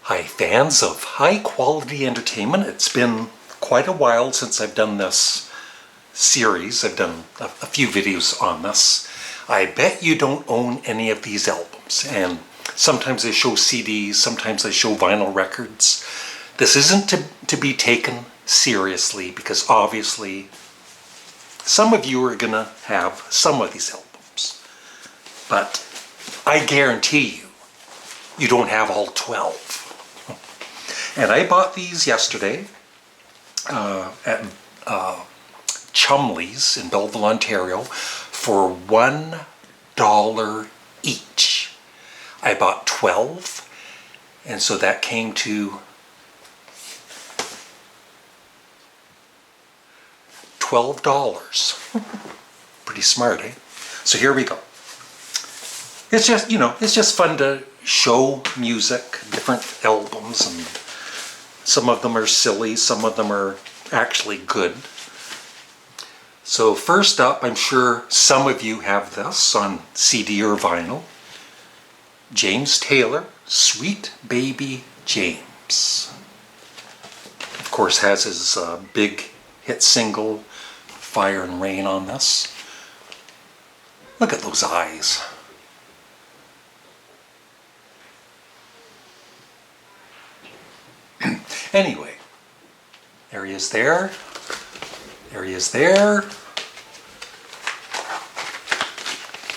Hi fans of high quality entertainment. It's been quite a while since I've done this series. I've done a few videos on this. I bet you don't own any of these albums, and sometimes I show CDs, sometimes I show vinyl records. This isn't to be taken seriously because obviously some of you are gonna have some of these albums, but I guarantee you don't have all 12. And I bought these yesterday at Chumley's in Belleville, Ontario for $1 each. I bought 12, and so that came to $12. Pretty smart, eh? So here we go. It's just, it's just fun to show music, different albums, and some of them are silly, some of them are actually good. So first up, I'm sure some of you have this on CD or vinyl. James Taylor, Sweet Baby James. Of course has his big hit single, Fire and Rain, on this. Look at those eyes. Anyway, there he is there. There he is there.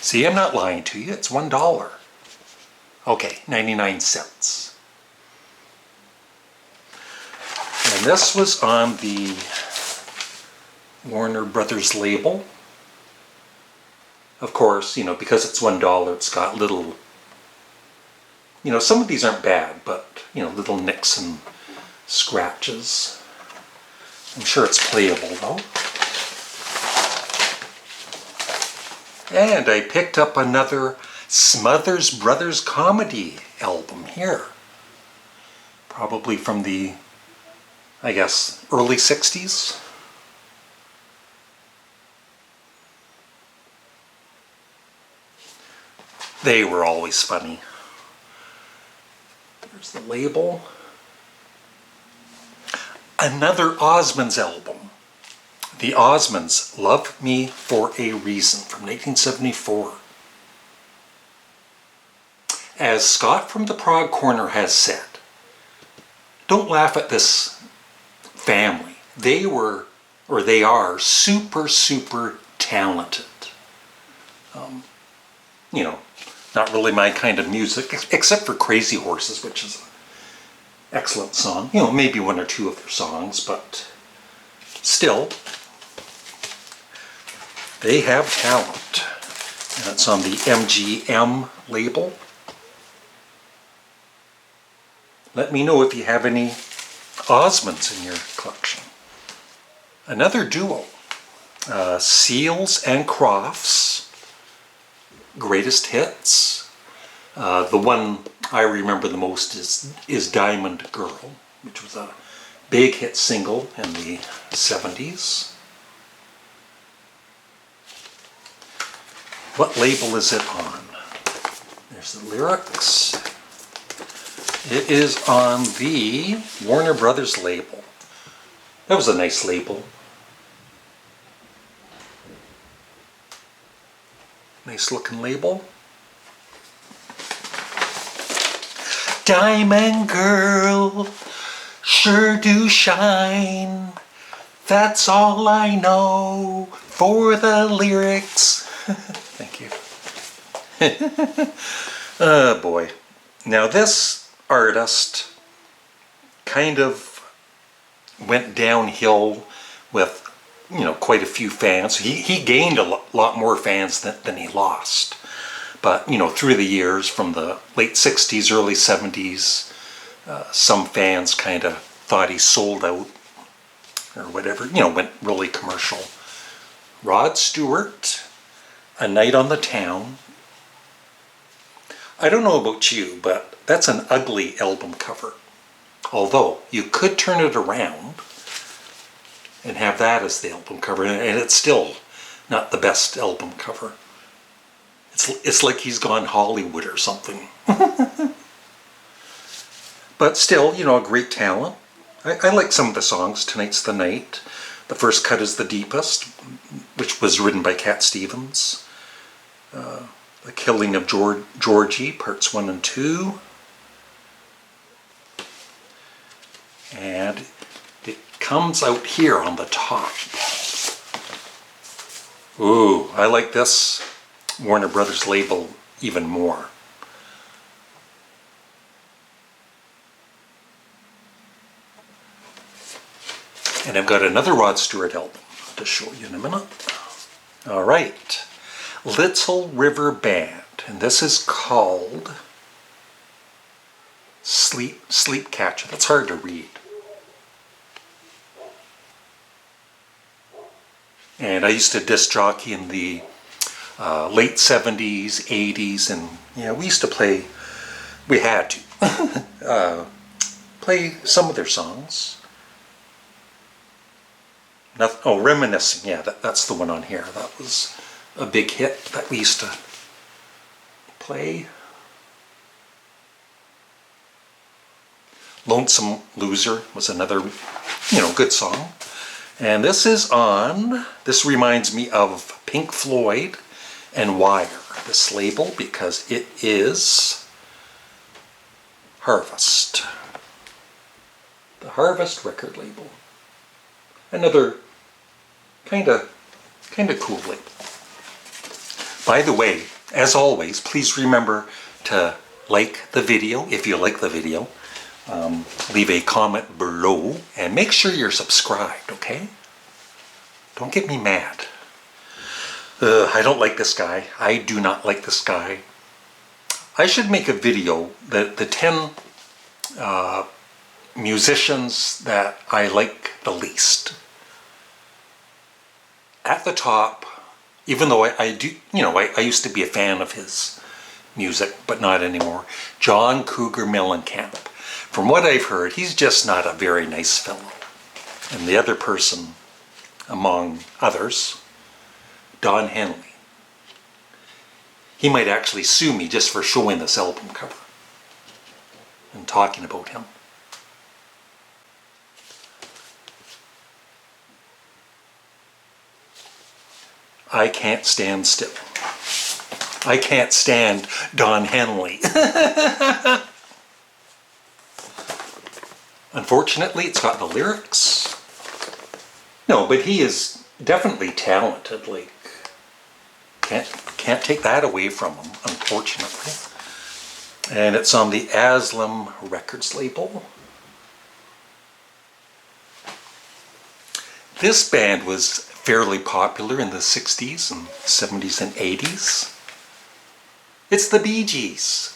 See, I'm not lying to you. It's $1. Okay, 99 cents. And this was on the Warner Brothers label. Of course, because it's $1, it's got little, some of these aren't bad, but, little nicks and scratches. I'm sure it's playable though. And I picked up another Smothers Brothers comedy album here. Probably from the, I guess, early 60s. They were always funny. There's the label. Another Osmonds album. The Osmonds, Love Me for a Reason, from 1974. As Scott from the Prague Corner has said, don't laugh at this family. They are super, super talented. Not really my kind of music, except for Crazy Horses, which is an excellent song. Maybe one or two of their songs, but still, they have talent. And it's on the MGM label. Let me know if you have any Osmonds in your collection. Another duo, Seals and Crofts, Greatest Hits. The one I remember the most is Diamond Girl, which was a big hit single in the 70s. What label is it on? There's the lyrics. It is on the Warner Brothers label. That was a nice label. Nice looking label. Diamond Girl, sure do shine. That's all I know for the lyrics. Thank you. Oh boy. Now this artist kind of went downhill with, quite a few fans. He gained a lot more fans than he lost. But, through the years, from the late 60s, early 70s, some fans kind of thought he sold out or whatever, went really commercial. Rod Stewart, A Night on the Town. I don't know about you, but that's an ugly album cover. Although, you could turn it around and have that as the album cover, and it's still not the best album cover. It's like he's gone Hollywood or something. But still, you know, a great talent. I like some of the songs. Tonight's the Night. The First Cut is the Deepest, which was written by Cat Stevens. The Killing of Georgie, parts 1 and 2. And it comes out here on the top. Ooh, I like this Warner Brothers label even more. And I've got another Rod Stewart album to show you in a minute. All right, Little River Band, and this is called Sleep Catcher. That's hard to read. And I used to disc jockey in the late 70s, 80s, and yeah, we used to play, we had to play some of their songs. Oh, Reminiscing, yeah, that's the one on here. That was a big hit that we used to play. Lonesome Loser was another, you know, good song. And this reminds me of Pink Floyd and Wire, this label, because it is Harvest. The Harvest record label. Another kind of cool label. By the way, as always, please remember to like the video if you like the video. Leave a comment below and make sure you're subscribed, okay? Don't get me mad. I don't like this guy. I do not like this guy. I should make a video, the 10 musicians that I like the least. At the top, even though I do, you know, I used to be a fan of his music, but not anymore, John Cougar Mellencamp. From what I've heard, he's just not a very nice fellow. And the other person, among others, Don Henley. He might actually sue me just for showing this album cover and talking about him. I can't stand still. I can't stand Don Henley. Unfortunately, it's got the lyrics. No, but he is definitely talented. Like, can't take that away from him, unfortunately. And it's on the Aslam Records label. This band was fairly popular in the 60s and 70s and 80s. It's the Bee Gees.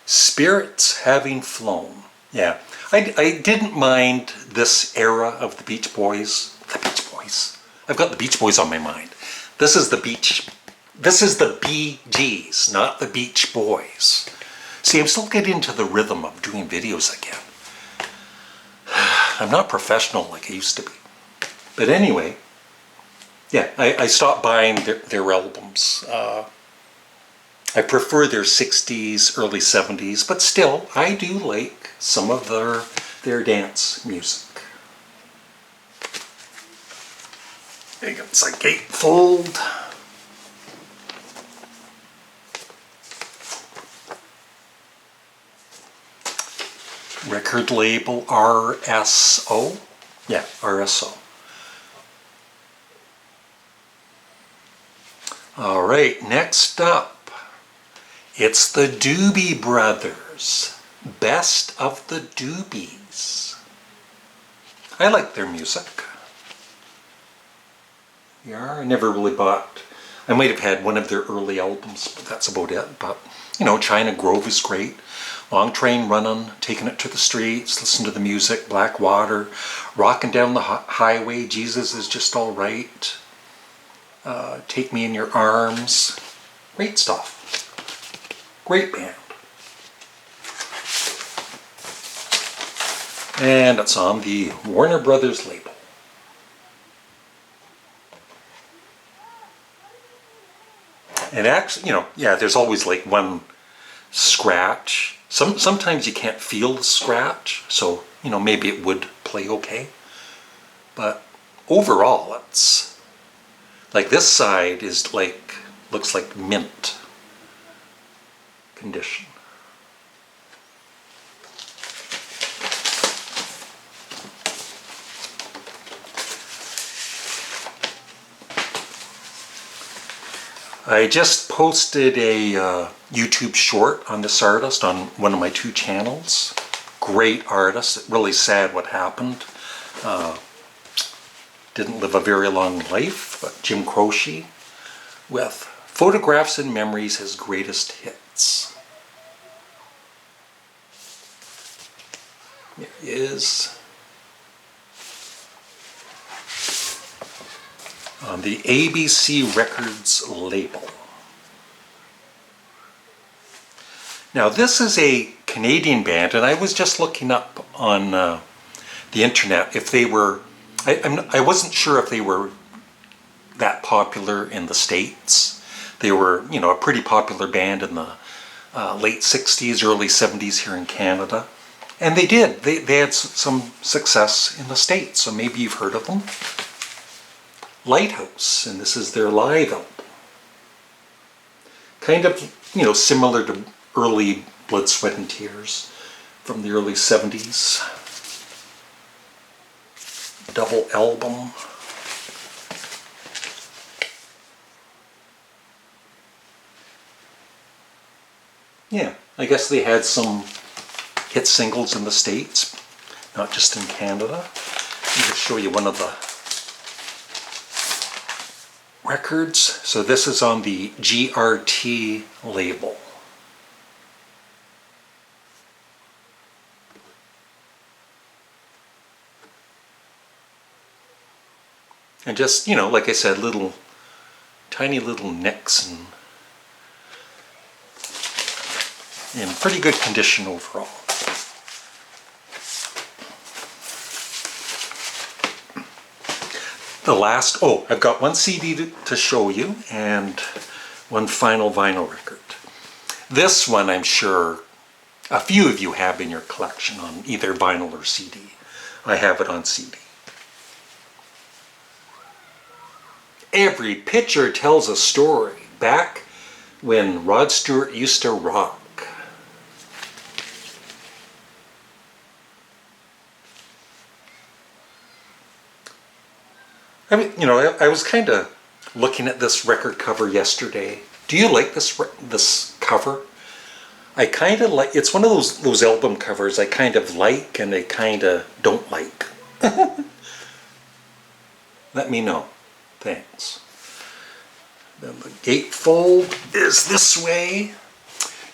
Spirits Having Flown. Yeah, I didn't mind this era of the Beach Boys. The Beach Boys. I've got the Beach Boys on my mind. This is the Bee Gees, not the Beach Boys. See, I'm still getting into the rhythm of doing videos again. I'm not professional like I used to be. But anyway, yeah, I stopped buying their albums. I prefer their 60s, early 70s, but still, I do like some of their dance music. It's a gatefold. Record label RSO. Yeah, RSO. All right, next up, it's the Doobie Brothers, Best of the Doobies. I like their music. Yeah, I never really bought, I might have had one of their early albums, but that's about it. But, you know, China Grove is great. Long Train Runnin', Taking It to the Streets, listen to the music, Black Water, Rockin' Down the Highway, Jesus Is Just All Right. Take Me in Your Arms. Great stuff. Great band. And it's on the Warner Brothers label. And actually, you know, yeah, there's always like one scratch. Sometimes you can't feel the scratch, so maybe it would play okay. But overall, it's like this side is looks like mint condition. I just posted a YouTube short on this artist on one of my 2 channels. Great artist. Really sad what happened. Didn't live a very long life, but Jim Croce with Photographs and Memories, his greatest hits. There he is. On the ABC Records label. Now this is a Canadian band, and I was just looking up on the internet if they were, I wasn't sure if they were that popular in the States. They were, a pretty popular band in the late 60s, early 70s here in Canada. And they did. They had some success in the States, so maybe you've heard of them. Lighthouse, and this is their live album. Kind of, similar to early Blood, Sweat and Tears from the early 70s. Double album. Yeah, I guess they had some hit singles in the States, not just in Canada. Let me just show you one of the records. So this is on the GRT label. And just, like I said, tiny little nicks and in pretty good condition overall. I've got one CD to show you and one final vinyl record. This one I'm sure a few of you have in your collection on either vinyl or CD. I have it on CD. Every picture tells a story, back when Rod Stewart used to rock. I mean, I was kind of looking at this record cover yesterday. Do you like this cover? I kind of like. It's one of those album covers I kind of like and I kind of don't like. Let me know. Thanks. Then the gatefold is this way.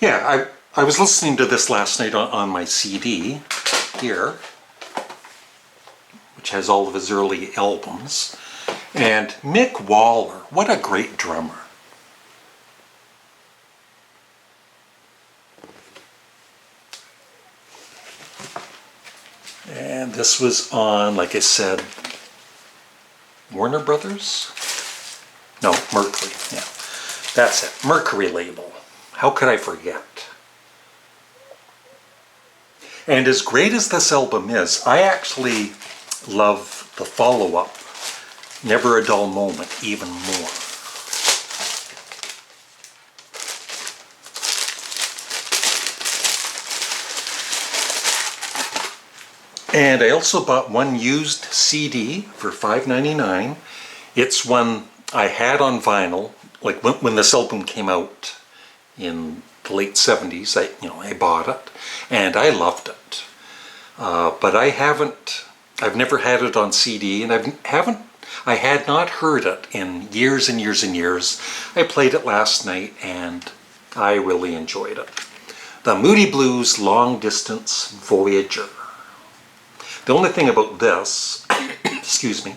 Yeah, I was listening to this last night on my CD here, which has all of his early albums. And Mick Waller, what a great drummer. And this was on, like I said, Warner Brothers? No, Mercury, yeah. That's it, Mercury label. How could I forget? And as great as this album is, I actually love the follow-up, Never a Dull Moment, even more. And I also bought one used CD for $5.99. It's one I had on vinyl, like when this album came out in the late 70s. I bought it, and I loved it. But I've never had it on CD, and I had not heard it in years and years and years. I played it last night, and I really enjoyed it. The Moody Blues Long Distance Voyager. The only thing about this, excuse me,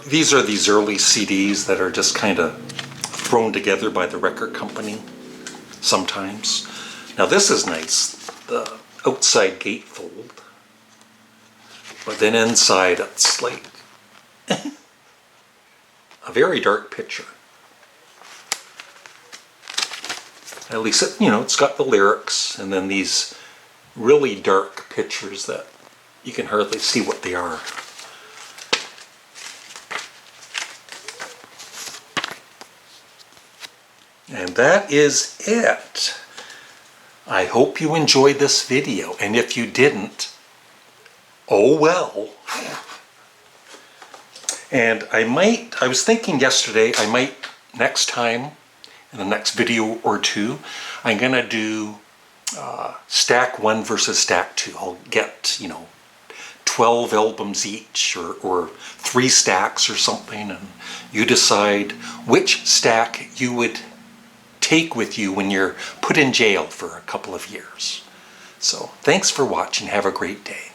these are these early CDs that are just kind of thrown together by the record company sometimes. Now this is nice, the outside gatefold, but then inside it's like a very dark picture. At least, it's got the lyrics, and then these really dark pictures that you can hardly see what they are. And that is it. I hope you enjoyed this video, and if you didn't, oh well. And I was thinking yesterday, I might next time, in the next video or two, I'm gonna do stack 1 versus stack 2. I'll get, 12 albums each, or 3 stacks or something, and you decide which stack you would take with you when you're put in jail for a couple of years. So thanks for watching. Have a great day.